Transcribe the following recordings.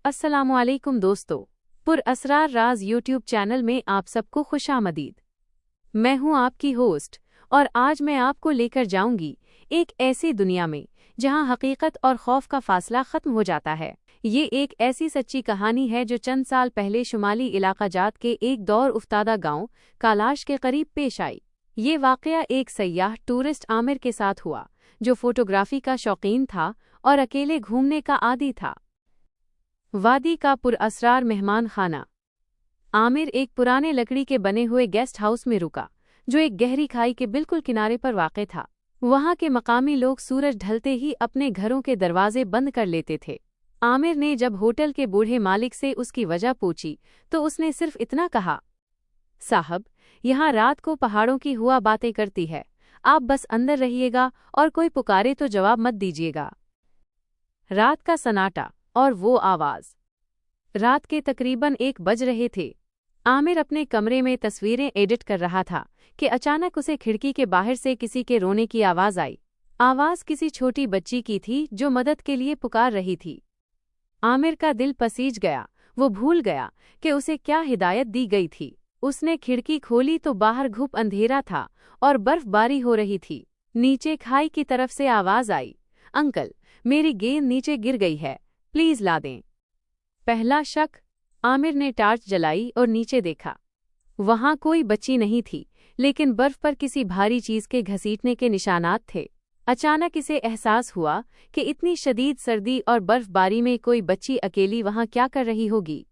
अस्सलामुअलैकुम दोस्तों, पुरअसरार राज YouTube channel में आप सबको खुशामदीद। मैं हूं आपकी होस्ट और आज मैं आपको लेकर जाऊंगी एक ऐसी दुनिया में जहां हकीकत और खौफ का फासला खत्म हो जाता है। ये एक ऐसी सच्ची कहानी है जो चंद साल पहले शुमाली इलाका जात के एक दौर उफ्तादा गांव कालाश के करीब पेश आई। ये वाकया एक सयाह टूरिस्ट आमिर के साथ हुआ जो फोटोग्राफी का शौकीन था और अकेले घूमने का आदी था। वादी का पुरअसरार मेहमान खाना। आमिर एक पुराने लकड़ी के बने हुए गेस्ट हाउस में रुका जो एक गहरी खाई के बिल्कुल किनारे पर वाक़ था। वहां के मकामी लोग सूरज ढलते ही अपने घरों के दरवाजे बंद कर लेते थे। आमिर ने जब होटल के बूढ़े मालिक से उसकी वजह पूछी तो उसने सिर्फ इतना कहा, साहब, यहाँ रात को पहाड़ों की हुआ बातें करती है, आप बस अंदर रहिएगा और कोई पुकारे तो जवाब मत दीजिएगा। रात का सन्नाटा और वो आवाज़। रात के तकरीबन 1 बज रहे थे। आमिर अपने कमरे में तस्वीरें एडिट कर रहा था कि अचानक उसे खिड़की के बाहर से किसी के रोने की आवाज़ आई। आवाज़ किसी छोटी बच्ची की थी जो मदद के लिए पुकार रही थी। आमिर का दिल पसीज गया। वो भूल गया कि उसे क्या हिदायत दी गई थी। उसने खिड़की खोली तो बाहर घुप अंधेरा था और बर्फबारी हो रही थी। नीचे खाई की तरफ से आवाज़ आई, अंकल, मेरी गेंद नीचे गिर गई है, प्लीज ला दें। पहला शक। आमिर ने टार्च जलाई और नीचे देखा। वहां कोई बच्ची नहीं थी, लेकिन बर्फ पर किसी भारी चीज के घसीटने के निशानात थे। अचानक इसे एहसास हुआ कि इतनी शदीद सर्दी और बर्फबारी में कोई बच्ची अकेली वहां क्या कर रही होगी।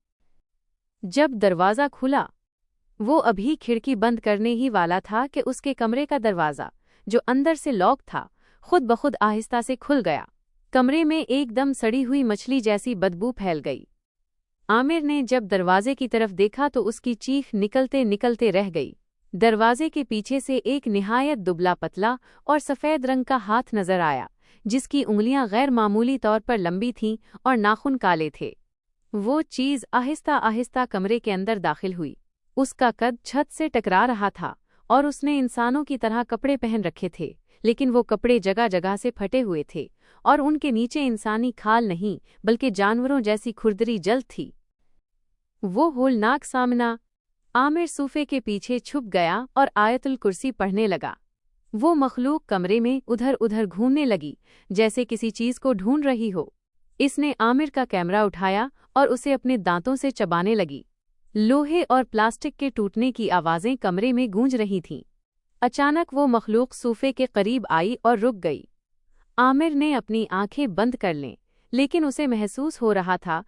जब दरवाज़ा खुला, वो अभी खिड़की बंद करने ही वाला था कि उसके कमरे का दरवाज़ा, जो अंदर से लॉक था, खुद ब खुद आहिस्ता से खुल गया। कमरे में एकदम सड़ी हुई मछली जैसी बदबू फैल गई। आमिर ने जब दरवाजे की तरफ देखा तो उसकी चीख निकलते निकलते रह गई। दरवाजे के पीछे से एक निहायत दुबला पतला और सफ़ेद रंग का हाथ नजर आया, जिसकी उंगलियां गैर मामूली तौर पर लंबी थीं और नाखून काले थे। वो चीज़ आहिस्ता आहिस्ता कमरे के अंदर दाखिल हुई। उसका कद छत से टकरा रहा था और उसने इंसानों की तरह कपड़े पहन रखे थे, लेकिन वो कपड़े जगह जगह से फटे हुए थे और उनके नीचे इंसानी खाल नहीं बल्कि जानवरों जैसी खुरदरी जल्द थी। वो होलनाक सामना। आमिर सूफे के पीछे छुप गया और आयतुल कुर्सी पढ़ने लगा। वो मखलूक कमरे में उधर उधर घूमने लगी जैसे किसी चीज को ढूंढ रही हो। इसने आमिर का कैमरा उठाया और उसे अपने दांतों से चबाने लगी। लोहे और प्लास्टिक के टूटने की आवाजें कमरे में गूंज रही थीं। अचानक वो मखलूक सूफे के करीब आई और रुक गई। आमिर ने अपनी आंखें बंद कर लें, लेकिन उसे महसूस हो रहा था